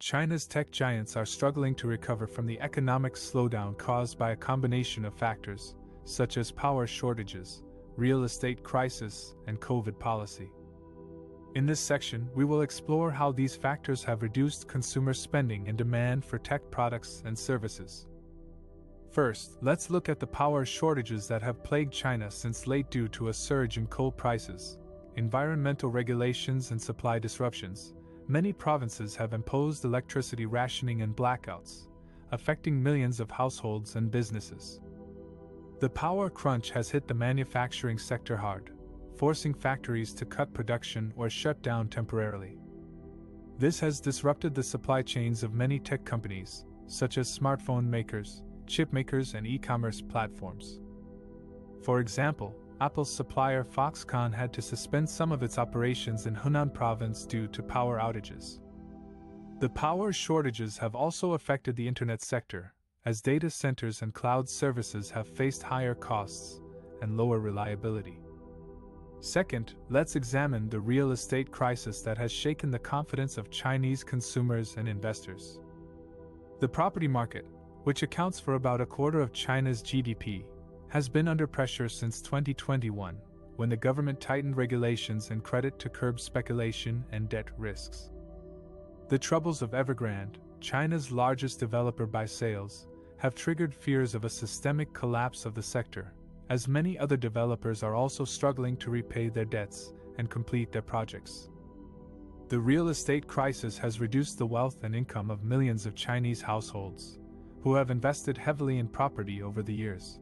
China's tech giants are struggling to recover from the economic slowdown caused by a combination of factors, such as power shortages, real estate crisis, and COVID policy. In this section, we will explore how these factors have reduced consumer spending and demand for tech products and services. First, let's look at the power shortages that have plagued China since late due to a surge in coal prices, environmental regulations, and supply disruptions. Many provinces have imposed electricity rationing and blackouts, affecting millions of households and businesses. The power crunch has hit the manufacturing sector hard, forcing factories to cut production or shut down temporarily. This has disrupted the supply chains of many tech companies, such as smartphone makers, chip makers, and e-commerce platforms. For example, Apple's supplier Foxconn had to suspend some of its operations in Hunan province due to power outages. The power shortages have also affected the internet sector, as data centers and cloud services have faced higher costs and lower reliability. Second, let's examine the real estate crisis that has shaken the confidence of Chinese consumers and investors. The property market, which accounts for about a quarter of China's GDP, has been under pressure since 2021, when the government tightened regulations and credit to curb speculation and debt risks. The troubles of Evergrande, China's largest developer by sales, have triggered fears of a systemic collapse of the sector, as many other developers are also struggling to repay their debts and complete their projects. The real estate crisis has reduced the wealth and income of millions of Chinese households, who have invested heavily in property over the years.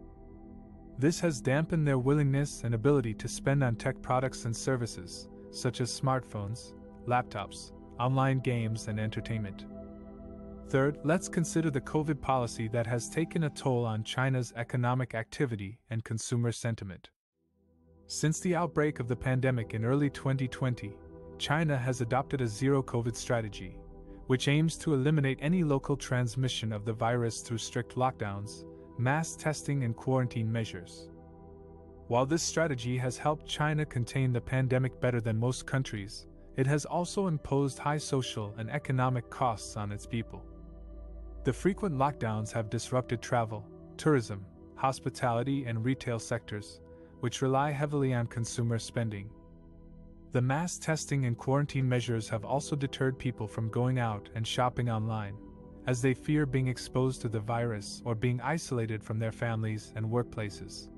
This has dampened their willingness and ability to spend on tech products and services, such as smartphones, laptops, online games, and entertainment. Third, let's consider the COVID policy that has taken a toll on China's economic activity and consumer sentiment. Since the outbreak of the pandemic in early 2020, China has adopted a zero-COVID strategy, which aims to eliminate any local transmission of the virus through strict lockdowns, mass testing, and quarantine measures. While this strategy has helped China contain the pandemic better than most countries, it has also imposed high social and economic costs on its people. The frequent lockdowns have disrupted travel, tourism, hospitality, and retail sectors, which rely heavily on consumer spending. The mass testing and quarantine measures have also deterred people from going out and shopping online, as they fear being exposed to the virus or being isolated from their families and workplaces.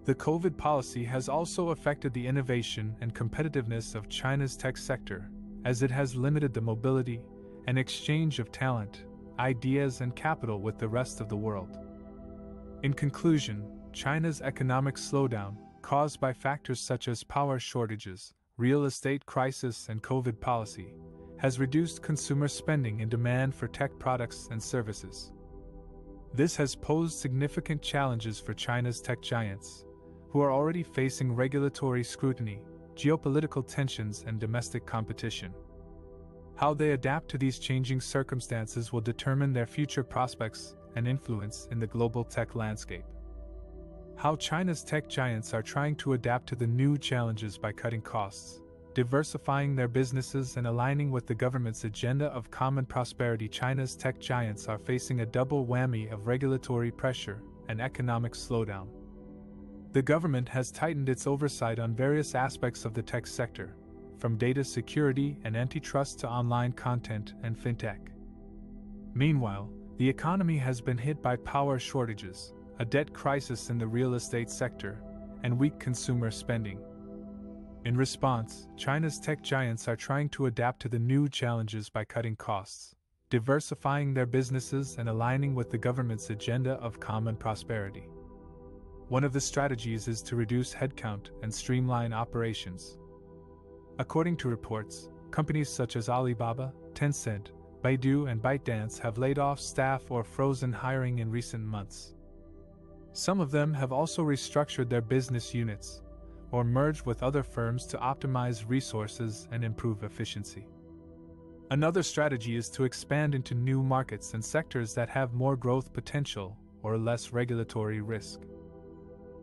The COVID policy has also affected the innovation and competitiveness of China's tech sector, as it has limited the mobility and exchange of talent, ideas, and capital with the rest of the world. In conclusion, China's economic slowdown, caused by factors such as power shortages, real estate crisis, and COVID policy, has reduced consumer spending and demand for tech products and services. This has posed significant challenges for China's tech giants, who are already facing regulatory scrutiny, geopolitical tensions, and domestic competition. How they adapt to these changing circumstances will determine their future prospects and influence in the global tech landscape. How China's tech giants are trying to adapt to the new challenges by cutting costs, diversifying their businesses, and aligning with the government's agenda of common prosperity. China's tech giants are facing a double whammy of regulatory pressure and economic slowdown. The government has tightened its oversight on various aspects of the tech sector, from data security and antitrust to online content and fintech. Meanwhile, the economy has been hit by power shortages, a debt crisis in the real estate sector, and weak consumer spending. In response, China's tech giants are trying to adapt to the new challenges by cutting costs, diversifying their businesses, and aligning with the government's agenda of common prosperity. One of the strategies is to reduce headcount and streamline operations. According to reports, companies such as Alibaba, Tencent, Baidu, and ByteDance have laid off staff or frozen hiring in recent months. Some of them have also restructured their business units, or merged with other firms to optimize resources and improve efficiency. Another strategy is to expand into new markets and sectors that have more growth potential or less regulatory risk.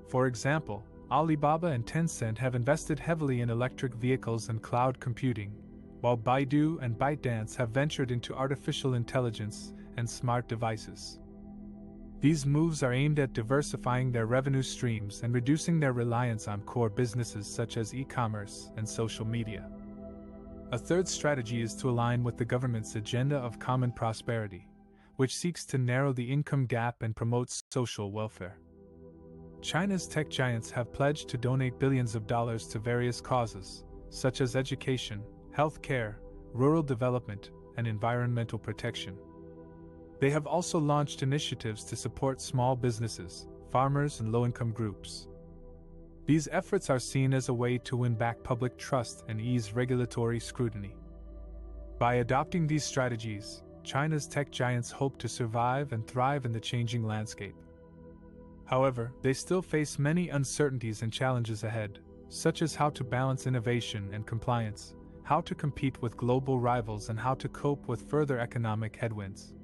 For example, Alibaba and Tencent have invested heavily in electric vehicles and cloud computing, while Baidu and ByteDance have ventured into artificial intelligence and smart devices. These moves are aimed at diversifying their revenue streams and reducing their reliance on core businesses such as e-commerce and social media. A third strategy is to align with the government's agenda of common prosperity, which seeks to narrow the income gap and promote social welfare. China's tech giants have pledged to donate billions of dollars to various causes, such as education, healthcare, rural development, and environmental protection. They have also launched initiatives to support small businesses, farmers, and low-income groups. These efforts are seen as a way to win back public trust and ease regulatory scrutiny. By adopting these strategies, China's tech giants hope to survive and thrive in the changing landscape. However, they still face many uncertainties and challenges ahead, such as how to balance innovation and compliance, how to compete with global rivals, and how to cope with further economic headwinds.